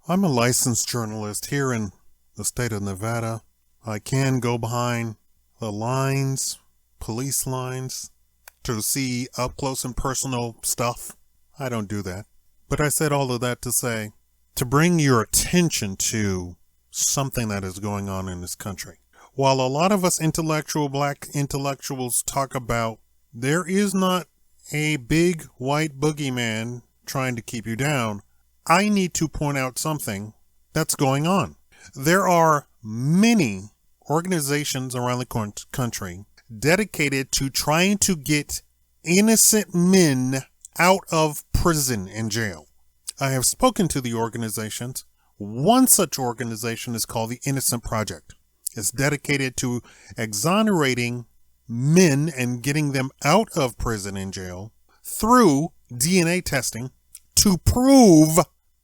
I'm a licensed journalist here in the state of Nevada. I can go behind the lines, police lines, to see up close and personal stuff. I don't do that. But I said all of that to say, to bring your attention to something that is going on in this country. While a lot of us black intellectuals talk about there is not a big white boogeyman trying to keep you down, I need to point out something that's going on. There are many organizations around the country dedicated to trying to get innocent men out of prison and jail. I have spoken to the organizations. One such organization is called the Innocent Project. It's dedicated to exonerating men and getting them out of prison and jail through DNA testing to prove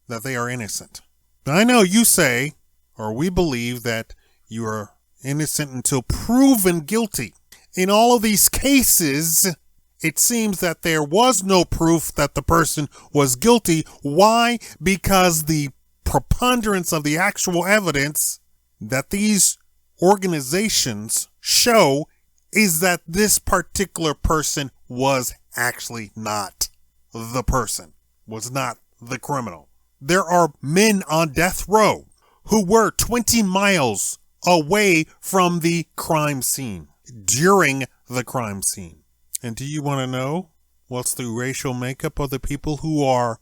that they are innocent. Now, I know you say, or we believe, that you are innocent until proven guilty. In all of these cases, it seems that there was no proof that the person was guilty. Why? Because the preponderance of the actual evidence that these organizations show is that this particular person was actually not the person, was not the criminal. There are men on death row who were 20 miles away from the crime scene during the crime scene. And do you want to know what's the racial makeup of the people who are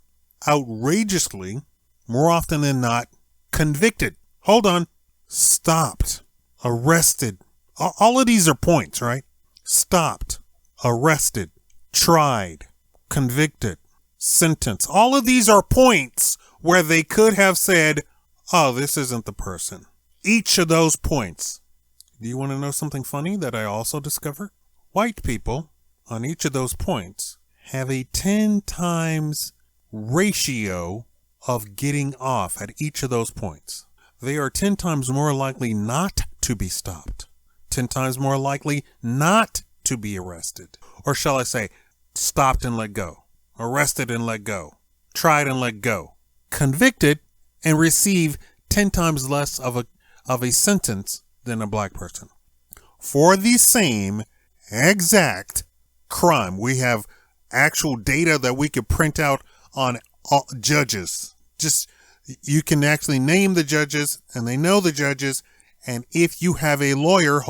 outrageously, more often than not, convicted? Hold on. Stopped. Arrested. All of these are points, right? Stopped. Arrested. Tried. Convicted. Sentenced. All of these are points where they could have said, oh, this isn't the person. Each of those points. Do you want to know something funny that I also discovered? White people on each of those points have a 10 times ratio of getting off at each of those points. They are 10 times more likely not to be stopped, 10 times more likely not to be arrested. Or shall I say, stopped and let go, arrested and let go, tried and let go, convicted and receive 10 times less of a sentence than a black person. For the same exact crime, we have actual data that we could print out on judges. You can actually name the judges and they know the judges. And if you have a lawyer,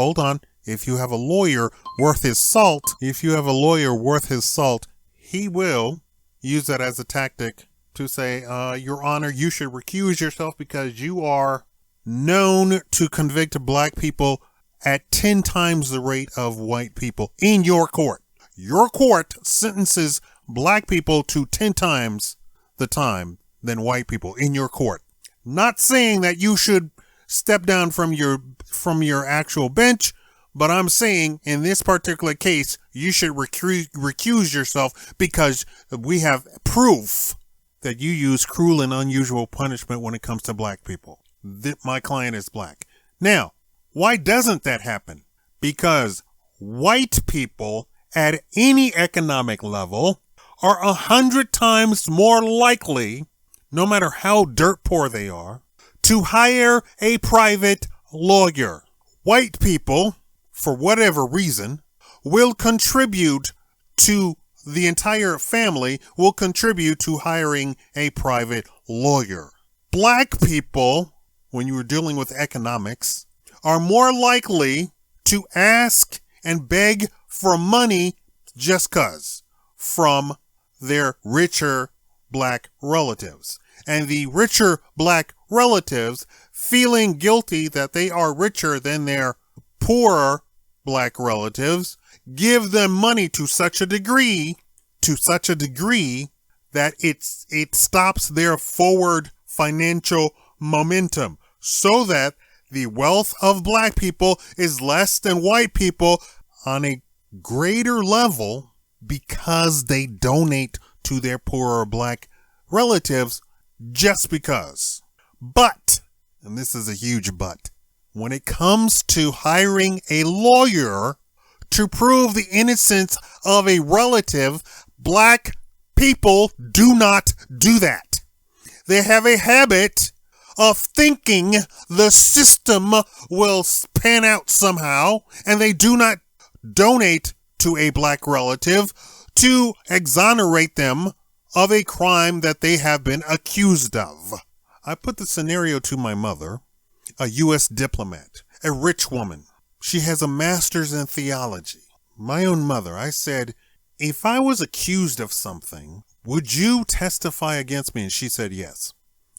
if you have a lawyer worth his salt, he will use that as a tactic to say, Your Honor, you should recuse yourself because you are known to convict black people at 10 times the rate of white people in your court. Your court sentences black people to 10 times the time than white people in your court. Not saying that you should step down from your actual bench, but I'm saying in this particular case, you should recuse yourself because we have proof that you use cruel and unusual punishment when it comes to black people. My client is black. Now, why doesn't that happen? Because white people at any economic level are 100 times more likely, no matter how dirt poor they are, to hire a private lawyer. White people, for whatever reason, will contribute to the entire family, will contribute to hiring a private lawyer. Black people, when you were dealing with economics, are more likely to ask and beg for money just 'cause from their richer black relatives. And the richer black relatives, feeling guilty that they are richer than their poorer black relatives, give them money to such a degree that it stops their forward financial momentum, so that the wealth of black people is less than white people on a greater level because they donate to their poorer black relatives just because. But, and this is a huge but, when it comes to hiring a lawyer to prove the innocence of a relative, black people do not do that. They have a habit of thinking the system will pan out somehow, and they do not donate to a black relative to exonerate them of a crime that they have been accused of. I put the scenario to my mother, a U.S. diplomat, a rich woman. She has a master's in theology. My own mother, I said, if I was accused of something, would you testify against me? And she said, yes.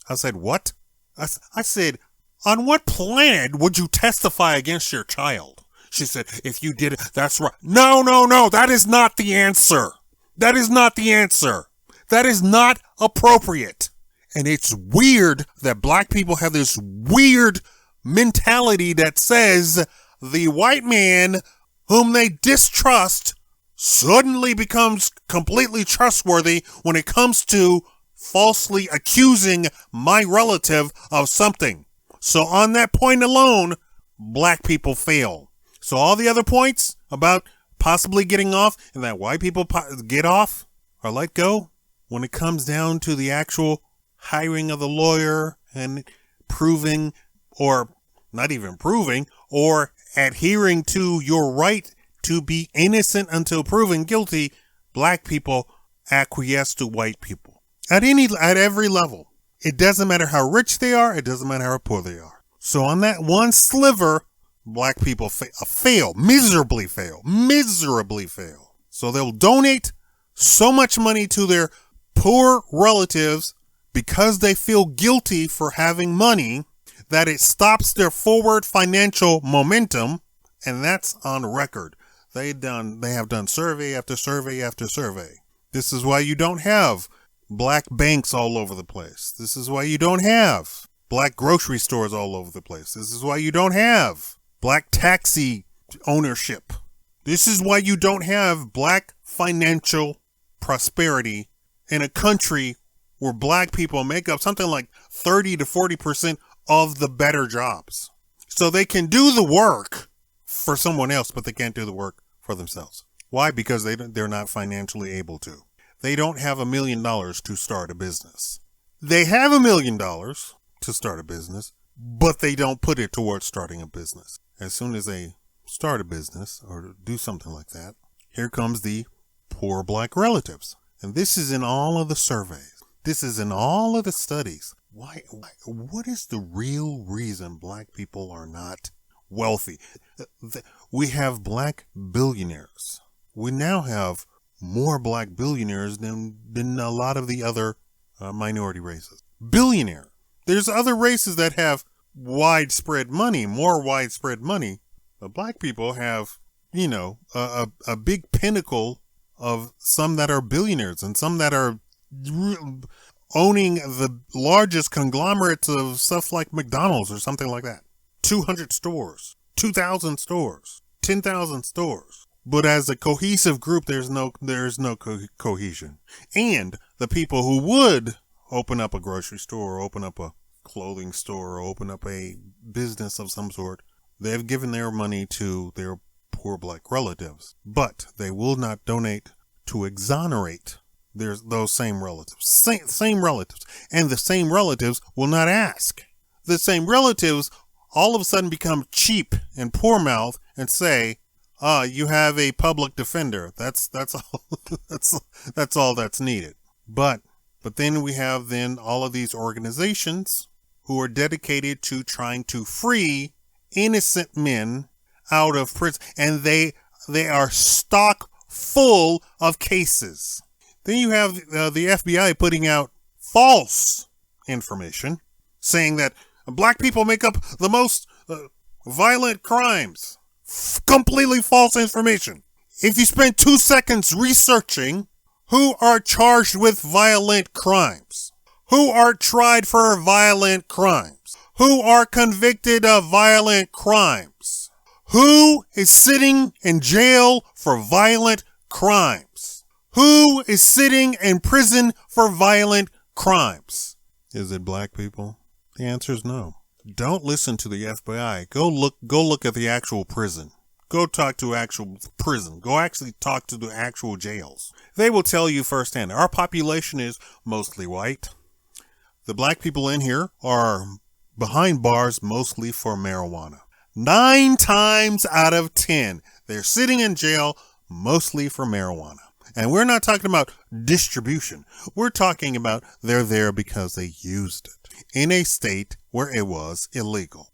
I said, what? I said, on what planet would you testify against your child? She said, if you did it, that's right. No, that is not the answer. That is not the answer. That is not appropriate. And it's weird that black people have this weird mentality that says the white man whom they distrust suddenly becomes completely trustworthy when it comes to falsely accusing my relative of something. So on that point alone, black people fail. So all the other points about possibly getting off and that white people get off or let go, when it comes down to the actual hiring of the lawyer and proving, or not even proving, or adhering to your right to be innocent until proven guilty, black people acquiesce to white people at every level. It doesn't matter how rich they are. It doesn't matter how poor they are. So on that one sliver, black people fail, miserably fail. So they'll donate so much money to their poor relatives because they feel guilty for having money that it stops their forward financial momentum, and that's on record. They have done survey after survey after survey. This is why you don't have black banks all over the place. This is why you don't have black grocery stores all over the place. This is why you don't have black taxi ownership. This is why you don't have black financial prosperity in a country where black people make up something like 30 to 40% of the better jobs. So they can do the work for someone else, but they can't do the work for themselves. Why? Because they're not financially able to. They don't have $1 million to start a business. They have $1 million to start a business, but they don't put it towards starting a business. As soon as they start a business or do something like that, here comes the poor black relatives. And this is in all of the surveys. This is in all of the studies. Why? What is the real reason black people are not wealthy? We have black billionaires. We now have more black billionaires than a lot of the other minority races. Billionaire. There's other races that have widespread money, more widespread money. But black people have, a big pinnacle of some that are billionaires and some that are owning the largest conglomerates of stuff like McDonald's or something like that. 200 stores, 2,000 stores, 10,000 stores. But as a cohesive group, there's no cohesion. And the people who would open up a grocery store, or open up a clothing store, or open up a business of some sort, they've given their money to their poor black relatives. But they will not donate to exonerate those same relatives. Same relatives. And the same relatives will not ask. The same relatives all of a sudden become cheap and poor mouth and say, you have a public defender. That's all. that's all that's needed. But then we have all of these organizations who are dedicated to trying to free innocent men out of prison, and they are stock full of cases. Then you have the FBI putting out false information, saying that black people make up the most violent crimes. Completely false information. If you spend 2 seconds researching who are charged with violent crimes, who are tried for violent crimes, who are convicted of violent crimes, who is sitting in jail for violent crimes, who is sitting in prison for violent crimes, is it black people? The answer is no. Don't listen to the FBI. Go look at the actual prison. Go talk to actual prison. Go actually talk to the actual jails. They will tell you firsthand. Our population is mostly white. The black people in here are behind bars mostly for marijuana. 9 times out of 10, they're sitting in jail mostly for marijuana. And we're not talking about distribution. We're talking about they're there because they used it in a state where it was illegal.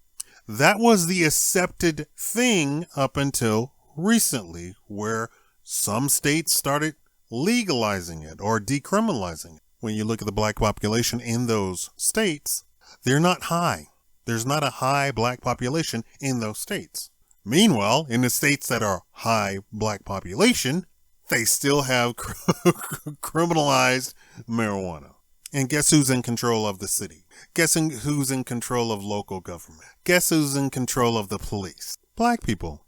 That was the accepted thing up until recently, where some states started legalizing it or decriminalizing it. When you look at the black population in those states, they're not high. There's not a high black population in those states. Meanwhile, in the states that are high black population, they still have criminalized marijuana. And guess who's in control of the city? Guess who's in control of local government? Guess who's in control of the police? Black people.